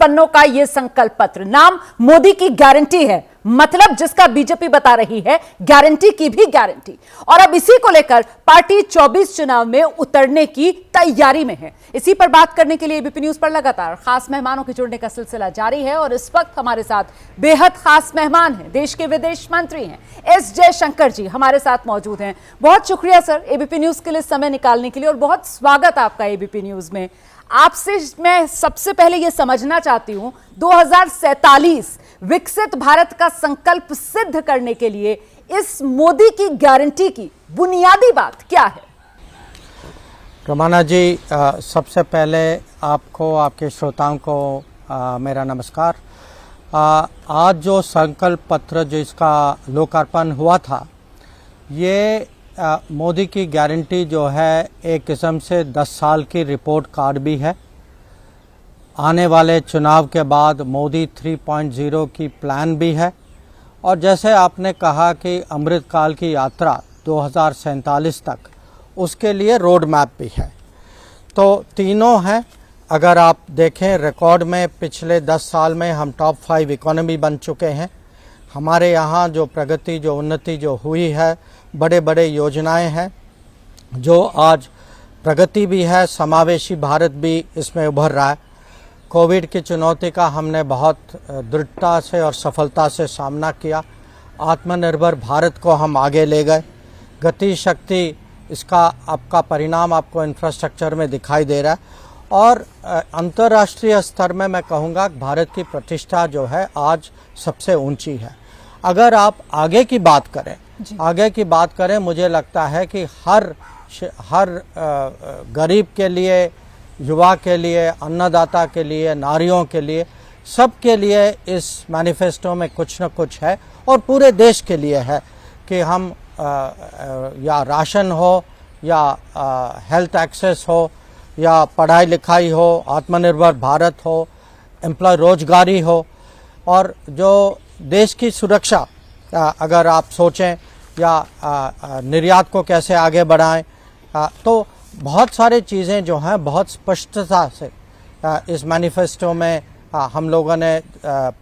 पन्नों का यह संकल्प पत्र, नाम मोदी की गारंटी है, मतलब जिसका बीजेपी बता रही है गारंटी की भी गारंटी। और अब इसी को लेकर पार्टी 24 चुनाव में उतरने की तैयारी में है। इसी पर बात करने के लिए एबीपी न्यूज पर लगातार खास मेहमानों के जुड़ने का सिलसिला जारी है और इस वक्त हमारे साथ बेहद खास मेहमान हैं, देश के विदेश मंत्री हैं एस जयशंकर जी हमारे साथ मौजूद हैं। बहुत शुक्रिया सर एबीपी न्यूज के लिए समय निकालने के लिए और बहुत स्वागत आपका एबीपी न्यूज में। आपसे मैं सबसे पहले यह समझना चाहती हूं 2047 विकसित भारत का संकल्प सिद्ध करने के लिए इस मोदी की गारंटी की बुनियादी बात क्या है? रमाना जी, सबसे पहले आपको, आपके श्रोताओं को मेरा नमस्कार। आज जो संकल्प पत्र जिसका लोकार्पण हुआ था, ये मोदी की गारंटी जो है एक किस्म से 10 साल की रिपोर्ट कार्ड भी है। आने वाले चुनाव के बाद मोदी 3.0 की प्लान भी है और जैसे आपने कहा कि अमृतकाल की यात्रा 2047 तक, उसके लिए रोड मैप भी है। तो तीनों हैं। अगर आप देखें रिकॉर्ड में पिछले 10 साल में हम टॉप 5 इकोनॉमी बन चुके हैं। हमारे यहाँ जो प्रगति, जो उन्नति जो हुई है, बड़े बड़े योजनाएं हैं जो आज प्रगति भी है, समावेशी भारत भी इसमें उभर रहा है। कोविड की चुनौती का हमने बहुत दृढ़ता से और सफलता से सामना किया। आत्मनिर्भर भारत को हम आगे ले गए। गति शक्ति, इसका आपका परिणाम आपको इंफ्रास्ट्रक्चर में दिखाई दे रहा है और अंतर्राष्ट्रीय स्तर में मैं कहूँगा भारत की प्रतिष्ठा जो है आज सबसे ऊंची है। अगर आप आगे की बात करें, मुझे लगता है कि हर गरीब के लिए, युवा के लिए, अन्नदाता के लिए, नारियों के लिए, सबके लिए इस मैनिफेस्टो में कुछ न कुछ है और पूरे देश के लिए है कि हम या राशन हो या हेल्थ एक्सेस हो या पढ़ाई लिखाई हो, आत्मनिर्भर भारत हो, एम्प्लॉय रोजगारी हो और जो देश की सुरक्षा, अगर आप सोचें या निर्यात को कैसे आगे बढ़ाएं, तो बहुत सारी चीज़ें जो हैं बहुत स्पष्टता से इस मैनिफेस्टो में हम लोगों ने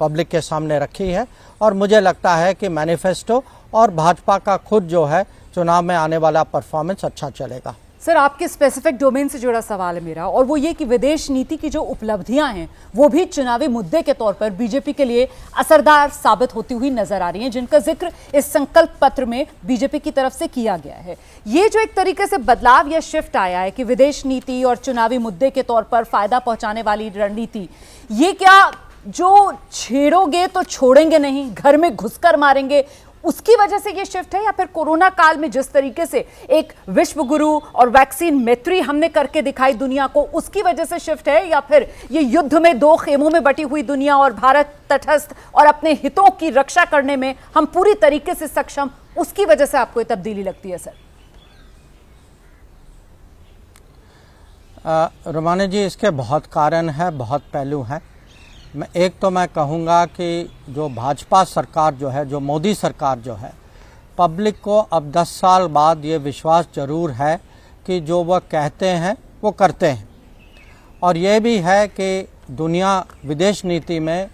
पब्लिक के सामने रखी है और मुझे लगता है कि मैनिफेस्टो और भाजपा का खुद जो है चुनाव में आने वाला परफॉर्मेंस अच्छा चलेगा। सर, आपके स्पेसिफिक डोमेन से जुड़ा सवाल है मेरा, और वो ये कि विदेश नीति की जो उपलब्धियां हैं वो भी चुनावी मुद्दे के तौर पर बीजेपी के लिए असरदार साबित होती हुई नजर आ रही हैं, जिनका जिक्र इस संकल्प पत्र में बीजेपी की तरफ से किया गया है। ये जो एक तरीके से बदलाव या शिफ्ट आया है कि विदेश नीति और चुनावी मुद्दे के तौर पर फायदा पहुंचाने वाली रणनीति, ये क्या जो छेड़ोगे तो छोड़ेंगे नहीं, घर में घुसकर मारेंगे, उसकी वजह से ये शिफ्ट है, या फिर कोरोना काल में जिस तरीके से एक विश्व गुरु और वैक्सीन मैत्री हमने करके दिखाई दुनिया को, उसकी वजह से शिफ्ट है, या फिर ये युद्ध में दो खेमों में बटी हुई दुनिया और भारत तटस्थ और अपने हितों की रक्षा करने में हम पूरी तरीके से सक्षम, उसकी वजह से आपको ये तब्दीली लगती है? सर रमानी जी, इसके बहुत कारण है, बहुत पहलू हैं। एक तो मैं कहूँगा कि जो भाजपा सरकार जो है, जो मोदी सरकार जो है, पब्लिक को अब 10 साल बाद ये विश्वास जरूर है कि जो वह कहते हैं वो करते हैं। और ये भी है कि दुनिया विदेश नीति में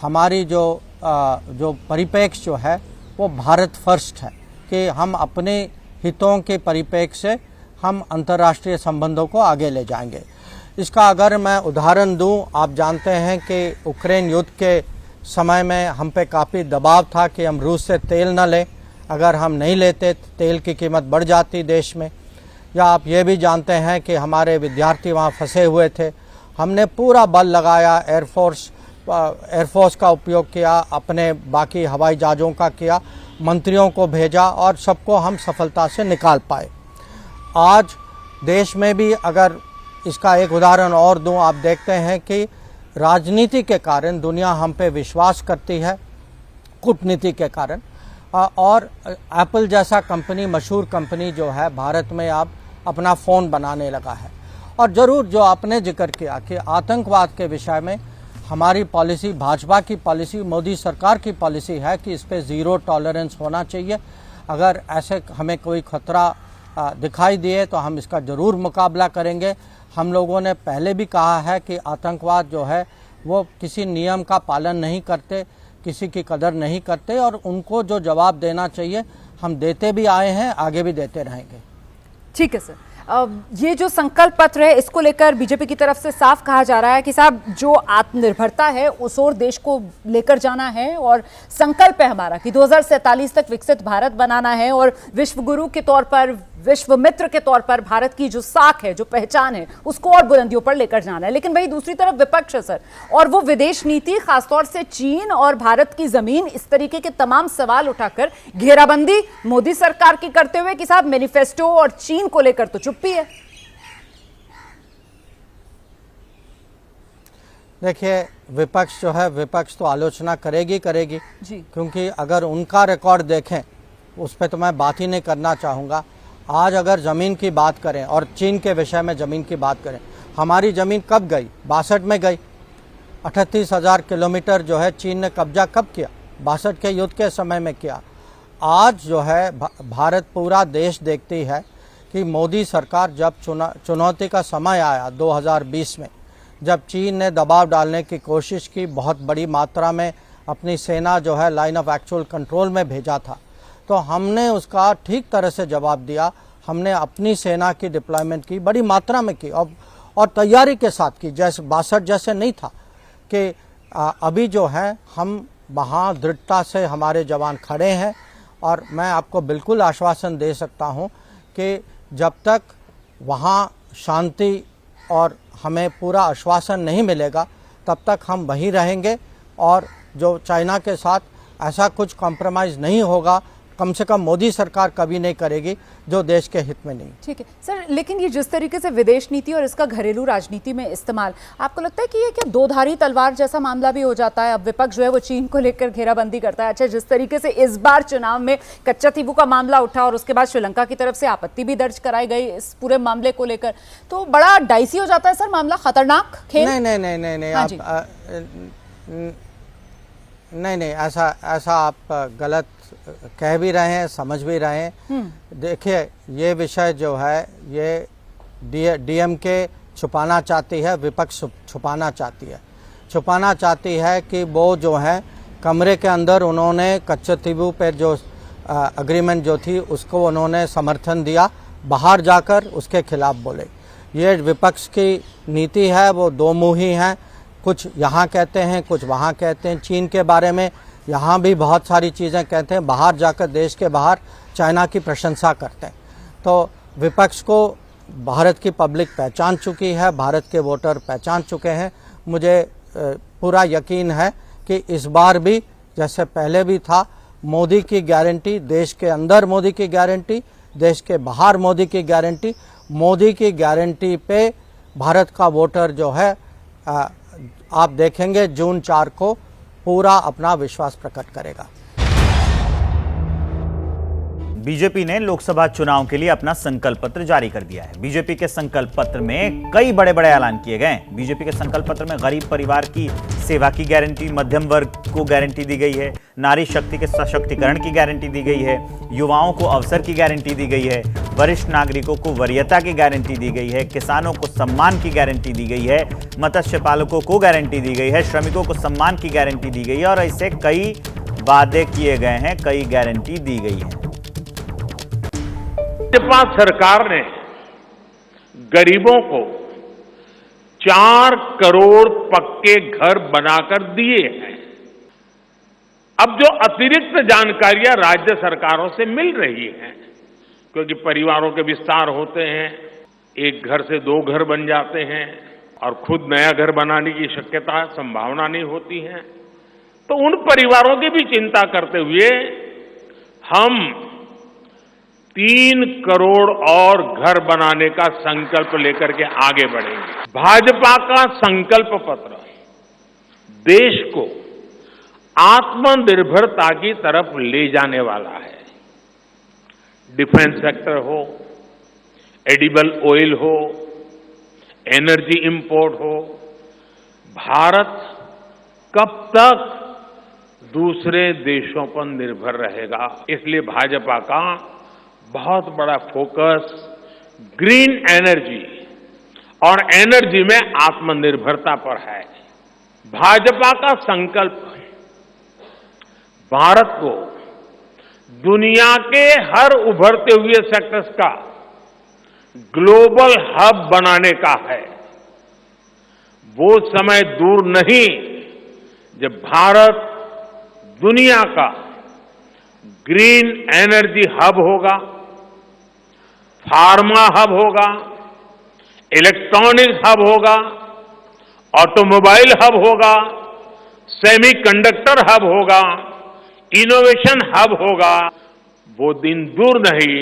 हमारी जो परिप्रेक्ष्य जो है वो भारत फर्स्ट है कि हम अपने हितों के परिप्रेक्ष्य से हम अंतर्राष्ट्रीय संबंधों को आगे ले जाएंगे। इसका अगर मैं उदाहरण दूं, आप जानते हैं कि उक्रेन युद्ध के समय में हम पे काफ़ी दबाव था कि हम रूस से तेल न लें। अगर हम नहीं लेते तो तेल की कीमत बढ़ जाती देश में। या आप ये भी जानते हैं कि हमारे विद्यार्थी वहाँ फंसे हुए थे। हमने पूरा बल लगाया, एयरफोर्स का उपयोग किया, अपने बाकी हवाई जहाज़ों का किया, मंत्रियों को भेजा और सबको हम सफलता से निकाल पाए। आज देश में भी अगर इसका एक उदाहरण और दूं, आप देखते हैं कि राजनीति के कारण दुनिया हम पे विश्वास करती है, कूटनीति के कारण। और एप्पल जैसा कंपनी, मशहूर कंपनी जो है, भारत में अब अपना फ़ोन बनाने लगा है। और ज़रूर जो आपने जिक्र किया कि आतंकवाद के विषय में हमारी पॉलिसी, भाजपा की पॉलिसी, मोदी सरकार की पॉलिसी है कि इस पर ज़ीरो टॉलरेंस होना चाहिए। अगर ऐसे हमें कोई खतरा दिखाई दिए तो हम इसका ज़रूर मुकाबला करेंगे। हम लोगों ने पहले भी कहा है कि आतंकवाद जो है वो किसी नियम का पालन नहीं करते, किसी की कदर नहीं करते, और उनको जो जवाब देना चाहिए हम देते भी आए हैं, आगे भी देते रहेंगे। ठीक है सर, ये जो संकल्प पत्र है इसको लेकर बीजेपी की तरफ से साफ कहा जा रहा है कि साहब जो आत्मनिर्भरता है उस ओर देश को लेकर जाना है, और संकल्प है हमारा कि 2047 तक विकसित भारत बनाना है, और विश्व गुरु के तौर पर, विश्व मित्र के तौर पर भारत की जो साख है, जो पहचान है, उसको और बुलंदियों पर लेकर जाना है। लेकिन वही दूसरी तरफ विपक्ष है सर, और वो विदेश नीति, खासतौर से चीन और भारत की जमीन, इस तरीके के तमाम सवाल उठाकर घेराबंदी मोदी सरकार की करते हुए कि साहब मैनिफेस्टो और चीन को लेकर तो चुप्पी है। देखिए, विपक्ष जो है, विपक्ष तो आलोचना करेगी जी। क्योंकि अगर उनका रिकॉर्ड देखें उस पर तो मैं बात ही नहीं करना चाहूँगा। आज अगर ज़मीन की बात करें और चीन के विषय में ज़मीन की बात करें, हमारी ज़मीन कब गई? 62 में गई। 38,000 किलोमीटर जो है चीन ने कब्जा कब किया? 62 के युद्ध के समय में किया। आज जो है भारत, पूरा देश देखती है कि मोदी सरकार जब चुनौती का समय आया 2020 में, जब चीन ने दबाव डालने की कोशिश की, बहुत बड़ी मात्रा में अपनी सेना जो है लाइन ऑफ एक्चुअल कंट्रोल में भेजा था, तो हमने उसका ठीक तरह से जवाब दिया। हमने अपनी सेना की डिप्लॉयमेंट की, बड़ी मात्रा में की, और तैयारी के साथ की। जैसे 62 जैसे नहीं था कि अभी जो है हम वहाँ दृढ़ता से हमारे जवान खड़े हैं, और मैं आपको बिल्कुल आश्वासन दे सकता हूँ कि जब तक वहाँ शांति और हमें पूरा आश्वासन नहीं मिलेगा तब तक हम वहीं रहेंगे, और जो चाइना के साथ ऐसा कुछ कॉम्प्रोमाइज़ नहीं होगा, कम से कम मोदी सरकार कभी नहीं करेगी जो देश के हित में नहीं। ठीक है सर, लेकिन ये जिस तरीके से विदेश नीति और इसका घरेलू राजनीति में इस्तेमाल, आपको लगता है कि ये क्या दो धारी तलवार जैसा मामला भी हो जाता है? अब विपक्ष जो है वो चीन को लेकर घेराबंदी करता है। अच्छा, जिस तरीके से इस बार चुनाव में कच्चातीबू का मामला उठा और उसके बाद श्रीलंका की तरफ से आपत्ति भी दर्ज कराई गई इस पूरे मामले को लेकर, तो बड़ा डाइसी हो जाता है सर मामला, खतरनाक खेल। नहीं, ऐसा आप गलत कह भी रहे हैं, समझ भी रहे हैं। देखिए, ये विषय जो है ये डीएमके छुपाना चाहती है, विपक्ष छुपाना चाहती है कि वो जो है कमरे के अंदर उन्होंने कच्चातीबू पर जो अग्रीमेंट जो थी उसको उन्होंने समर्थन दिया, बाहर जाकर उसके खिलाफ बोले। ये विपक्ष की नीति है, वो दो मुही है, कुछ यहाँ कहते हैं, कुछ वहाँ कहते हैं। चीन के बारे में यहाँ भी बहुत सारी चीज़ें कहते हैं, बाहर जाकर देश के बाहर चाइना की प्रशंसा करते हैं। तो विपक्ष को भारत की पब्लिक पहचान चुकी है, भारत के वोटर पहचान चुके हैं। मुझे पूरा यकीन है कि इस बार भी जैसे पहले भी था, मोदी की गारंटी, देश के अंदर मोदी की गारंटी, देश के बाहर मोदी की गारंटी, मोदी की गारंटी पे भारत का वोटर जो है आप देखेंगे जून 4 को पूरा अपना विश्वास प्रकट करेगा। बीजेपी ने लोकसभा चुनाव के लिए अपना संकल्प पत्र जारी कर दिया है। बीजेपी के संकल्प पत्र में कई बड़े बड़े ऐलान किए गए। बीजेपी के संकल्प पत्र में गरीब परिवार की सेवा की गारंटी, मध्यम वर्ग को गारंटी दी गई है, नारी शक्ति के सशक्तिकरण की गारंटी दी गई है, युवाओं को अवसर की गारंटी दी गई है, वरिष्ठ नागरिकों को वरीयता की गारंटी दी गई है, किसानों को सम्मान की गारंटी दी गई है, मत्स्य पालकों को गारंटी दी गई है, श्रमिकों को सम्मान की गारंटी दी गई है, और ऐसे कई वादे किए गए हैं, कई गारंटी दी गई है। भाजपा सरकार ने गरीबों को 4 करोड़ पक्के घर बनाकर दिए हैं। अब जो अतिरिक्त जानकारियां राज्य सरकारों से मिल रही हैं, क्योंकि परिवारों के विस्तार होते हैं, एक घर से 2 घर बन जाते हैं और खुद नया घर बनाने की शक्यता, संभावना नहीं होती है, तो उन परिवारों की भी चिंता करते हुए हम 3 करोड़ और घर बनाने का संकल्प लेकर के आगे बढ़ेंगे। भाजपा का संकल्प पत्र देश को आत्मनिर्भरता की तरफ ले जाने वाला है। डिफेंस सेक्टर हो, एडिबल ऑयल हो, एनर्जी इंपोर्ट हो, भारत कब तक दूसरे देशों पर निर्भर रहेगा? इसलिए भाजपा का बहुत बड़ा फोकस ग्रीन एनर्जी और एनर्जी में आत्मनिर्भरता पर है। भाजपा का संकल्प भारत को दुनिया के हर उभरते हुए सेक्टर्स का ग्लोबल हब बनाने का है। वो समय दूर नहीं जब भारत दुनिया का ग्रीन एनर्जी हब होगा, फार्मा हब होगा, इलेक्ट्रॉनिक्स हब होगा, ऑटोमोबाइल हब होगा, सेमीकंडक्टर हब होगा, इनोवेशन हब होगा। वो दिन दूर नहीं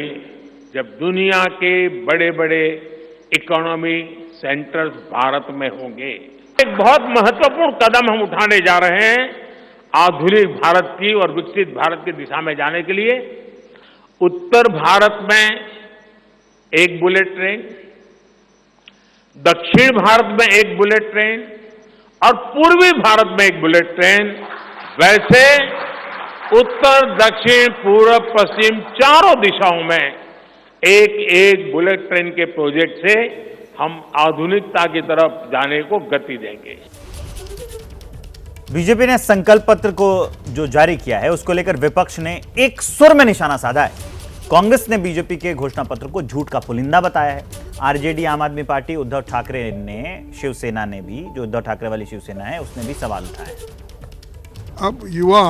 जब दुनिया के बड़े बड़े इकोनॉमी सेंटर्स भारत में होंगे। एक बहुत महत्वपूर्ण कदम हम उठाने जा रहे हैं आधुनिक भारत की और विकसित भारत की दिशा में जाने के लिए। उत्तर भारत में एक बुलेट ट्रेन, दक्षिण भारत में एक बुलेट ट्रेन और पूर्वी भारत में एक बुलेट ट्रेन, वैसे उत्तर, दक्षिण, पूर्व, पश्चिम चारों दिशाओं में एक एक बुलेट ट्रेन के प्रोजेक्ट से हम आधुनिकता की तरफ जाने को गति देंगे। बीजेपी ने संकल्प पत्र को जो जारी किया है उसको लेकर विपक्ष ने एक सुर में निशाना साधा है। कांग्रेस ने बीजेपी के घोषणा पत्र को झूठ का पुलिंदा बताया है। आरजेडी, आम आदमी पार्टी, उद्धव ठाकरे ने, शिवसेना ने भी, जो उद्धव ठाकरे वाली शिवसेना है उसने भी सवाल उठाए। अब युवा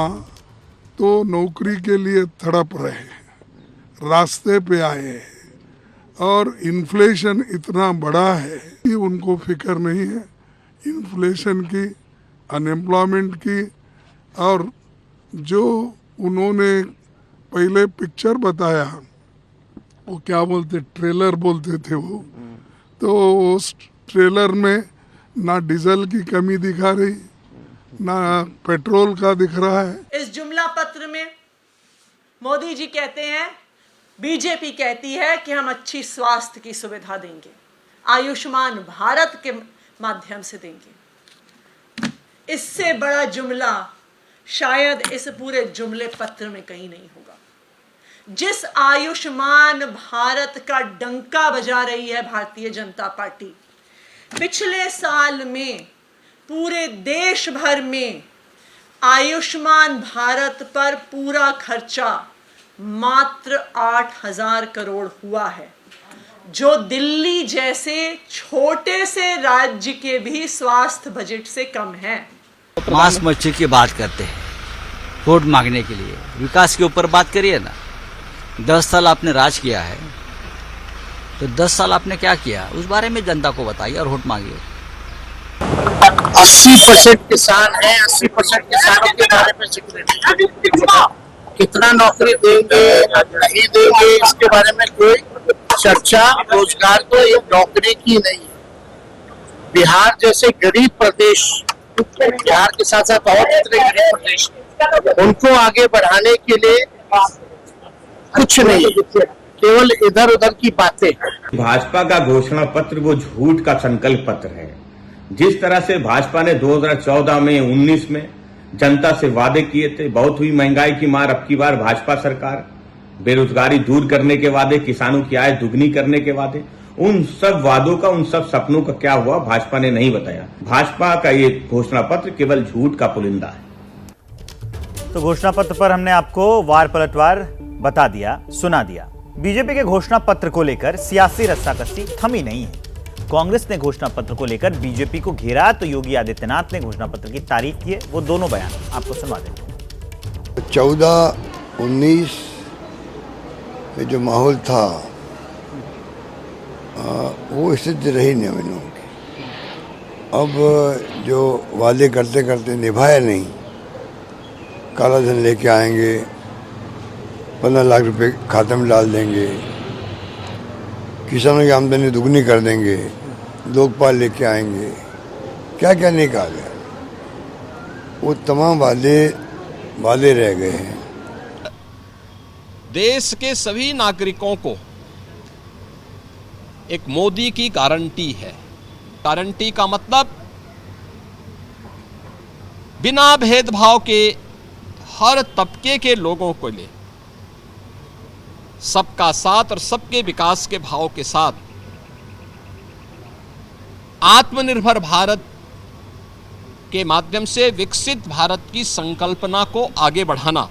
तो नौकरी के लिए तड़प रहे, रास्ते पे आए हैं और इन्फ्लेशन इतना बड़ा है कि उनको फिक्र नहीं है इन्फ्लेशन की, अनएम्प्लॉयमेंट की। और जो उन्होंने पहले पिक्चर बताया, वो क्या बोलते, ट्रेलर बोलते थे वो, तो उस ट्रेलर में ना डीजल की कमी दिखा रही, ना पेट्रोल का दिख रहा है। इस जुमला पत्र में मोदी जी कहते हैं, बीजेपी कहती है कि हम अच्छी स्वास्थ्य की सुविधा देंगे, आयुष्मान भारत के माध्यम से देंगे। इससे बड़ा जुमला शायद इस पूरे जुमले पत्र में कहीं नहीं होगा। जिस आयुष्मान भारत का डंका बजा रही है भारतीय जनता पार्टी, पिछले साल में पूरे देश भर में आयुष्मान भारत पर पूरा खर्चा मात्र 8,000 करोड़ हुआ है, जो दिल्ली जैसे छोटे से राज्य के भी स्वास्थ्य बजट से कम है। मांस मच्छी की बात करते हैं वोट मांगने के लिए, विकास के ऊपर बात करिए ना। 10 साल आपने राज किया है, तो 10 साल आपने क्या किया उस बारे में जनता को बताइए और वोट मांगिए। 80% किसान हैं, 80% किसानों के बारे में जिक्र नहीं। कितना नौकरी देंगे नहीं देंगे इसके बारे में कोई चर्चा। रोजगार तो एक नौकरी की नहीं है। बिहार जैसे गरीब प्रदेश, बिहार के साथ साथ और कितने गरीब प्रदेश, उनको आगे बढ़ाने के लिए कुछ नहीं, केवल इधर उधर की बातें। भाजपा का घोषणा पत्र वो झूठ का संकल्प पत्र है। जिस तरह से भाजपा ने 2014 में, 19 में जनता से वादे किए थे, बहुत हुई महंगाई की मार, अब की बार भाजपा सरकार, बेरोजगारी दूर करने के वादे, किसानों की आय दुगनी करने के वादे, उन सब वादों का, उन सब सपनों का क्या हुआ भाजपा ने नहीं बताया। भाजपा का ये घोषणा पत्र केवल झूठ का पुलिंदा है। तो घोषणा पत्र पर हमने आपको वार पलटवार बता दिया, सुना दिया। बीजेपी के घोषणा पत्र को लेकर सियासी रस्साकसी थमी नहीं है। कांग्रेस ने घोषणा पत्र को लेकर बीजेपी को घेरा, तो योगी आदित्यनाथ ने घोषणा पत्र की तारीफ की है। वो दोनों बयान आपको सुनवा देंगे। 14-19 में जो माहौल था वो स्थिति रही नहीं हम लोगों की। अब जो वादे करते करते निभाए नहीं, काला धन लेके आएंगे, 15 लाख रुपए खाते में डाल देंगे, किसानों की आमदनी दुगनी कर देंगे, लोकपाल लेके आएंगे, क्या क्या नहीं कहा गया, वो तमाम वादे रह गए हैं। देश के सभी नागरिकों को एक मोदी की गारंटी है। गारंटी का मतलब बिना भेदभाव के हर तबके के लोगों को ले सबका साथ और सबके विकास के भाव के साथ आत्मनिर्भर भारत के माध्यम से विकसित भारत की संकल्पना को आगे बढ़ाना